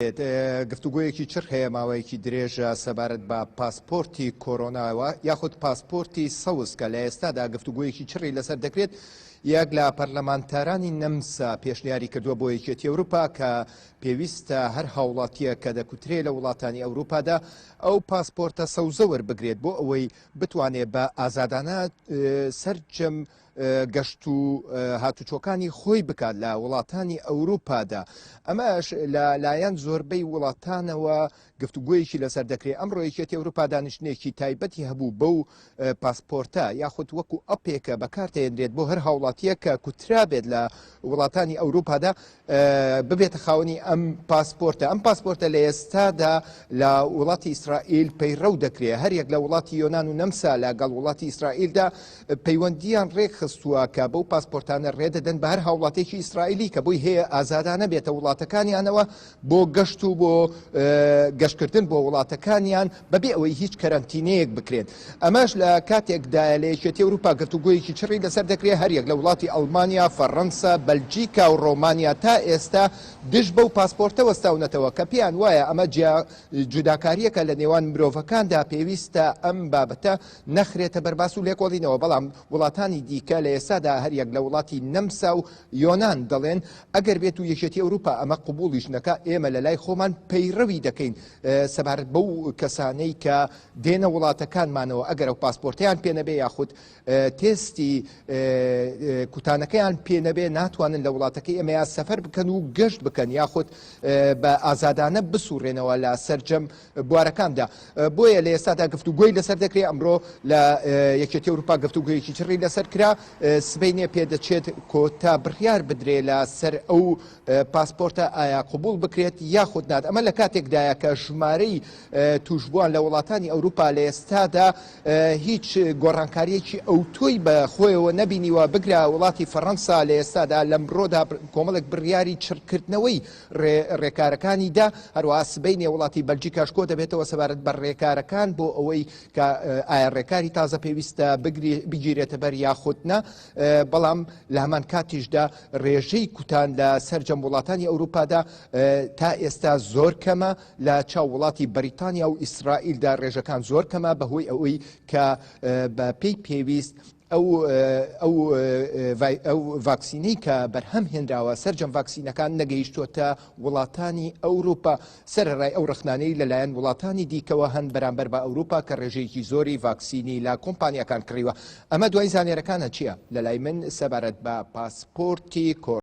گفتوگویەکی چرخ هەیە ماوەیەکی درێژە سەبارەت بە پاسپۆرتی کۆرۆناوە یاخود پاسپۆرتی سەوز کە لە ئێستادا گفتوگویەکی چڕی لەسەر دەکرێت یەک لە پەرلەمانتارانی نەمسا پێشنیاری کردووە بۆ یەکێتی ئەوروپا کە پێویستە هەر هاوڵاتیە کە دەکوترێت لە وڵاتانی ئەوروپادا ئەو پاسپۆرتە سەوزە وەربگرێت بۆ ئەوەی بتوانێت بە ئازادانە سەرجەم گەشت و هاتوچۆکانی خۆی بکات لە وڵاتانی ئەوروپادا. ئەمەش لە لایەن زۆربەی وڵاتانەوە گفتوگویەکی لەسەر دەکرێت. ئەمڕۆ یەکێتی ئەوروپا دانیشتنێکی تایبەتی هەبوو بەو پاسپۆرتە یاخود وەکو ئەپێکە بەکارتێنرێت بۆ هەر هاوڵاتیە کە کوترابێت لە وڵاتانی ئەوروپادا ببێتە خاوەنی ئەم پاسپۆرتە. ئەم پاسپۆرتە لە ئێستادا لە وڵاتی ئیسرائیل پەیڕەو دەکرێت. هەریەک لە وڵاتی یۆنان و نەمسا لەگەڵ وڵاتی ئیسرائیلدا پەیوەندیان ڕێکخستووە کە بەو پاسپۆرتانە ڕێدەدەن بە هەر هاوڵاتێکی ئیسرائیلی کە بۆی هەیە ئازادانە بێتە وڵاتەکانیانەوە بۆ گەشت و بۆ گەشتکردن بۆ وڵاتەکانیان بەبێ ئەوەی هیچ کەرەنتینەیەک بکرێن. ئەمەش لە کاتێکدا لە یەکێتی ئەوروپا گفتوگویەکی چڕی لەسەر دەکرێت. هەریەک لە وڵاتی ئەڵمانیا، فەڕەنسا، بەلجیکا و ڕۆمانیا تا ئێستا دش بەو پاسپۆرتە وەستاونەتەوە کە پێیان وایە ئەمە جوداکاریەکە لە نێوان مرۆڤەکاندا پێویستە ئەم بابەتە نەخرێتە بەرباس و لێکۆڵینەوە. بەڵام وڵاتانی دیکە لە ئێستادا هەریەک لە وڵاتی نەمسا و یۆنان دەڵێن ئەگەر بێت و یەکێتی ئەوروپا ئەمە قبوڵیش نەکا ئێمە لە لای خۆمان پەیڕەوی دەکەین سەبارەت بەو کەسانەی کە دێنە وڵاتەکانمانەوە ئەگەر ئەو پاسپۆرتیان پێنەبێ یاخود تێستی کوتانەکەیان پێنەبێ ناتوانن لە وڵاتەکەی ئەمەیان سەفەر بکەن و گەشت بکەن یاخود بە ئازادانە بسوڕێنەوە لە سەرجەم بوارەکاندا. بۆیە لە ئێستادا گفتوگوی لەسەر دەکرێت. ئەمڕۆ لە یەکێتی ئەوروپا گفتوگویەکی چڕی لەسەر کرا. سبەینێ پێدەچێت کۆتا بڕیار بدرێ لە سەر ئەو پاسپۆرتە ئایا قبول بکرێت یاخود نات. ئەمە لە کاتێکدایە کە ژمارەی توشبووان لە وڵاتانی ئەوروپا لە ئێستادا هیچ گۆڕانکاریەکی ئەوتۆی بە خۆیەوە نەبینیوە. بگرا وڵاتی فەڕەنسا لە ئێستادا لەمڕۆدا کۆمەڵێک بڕیاری چڕکردنەوەی ڕێکارەکانی دا. هەروەها سبەینێ وڵاتی بەلجیکاش کۆ دەبێتەوە سەبارەت بە ڕێکارەکان بۆ ئەوەی کە ئایا ڕێکاری تازە پێویستە بگیرێتە بەر یاخودنا. بەڵام لە هەمان کاتیشدا ڕێژەی کوتان لە سەرجەم وڵاتانی ئەوروپادا تا ئێستا زۆر کەمە. لە چاو وڵاتی بەریتانیا و ئیسرائیلدا ڕێژەکان زۆر کەمە بەهۆی ئەوەی کە بە پێی پێویست ئەو ڤاکسینەی کە بەرهەم هێنراوە سەرجەم ڤاکسینەکان نەگەیشتوتە وڵاتانی ئەوروپا. سەرڕای ئەو ڕخنانەی لەلایەن وڵاتانی دیکەوە هەن بەرامبەر بە ئەوروپا کە ڕێژەیەکی زۆری ڤاکسینی لە کۆمپانیەکان کڕیوە. ئەمە دوای زانێرەکانە چییە؟ لەلای من سەبارەت بە پاسپۆرتی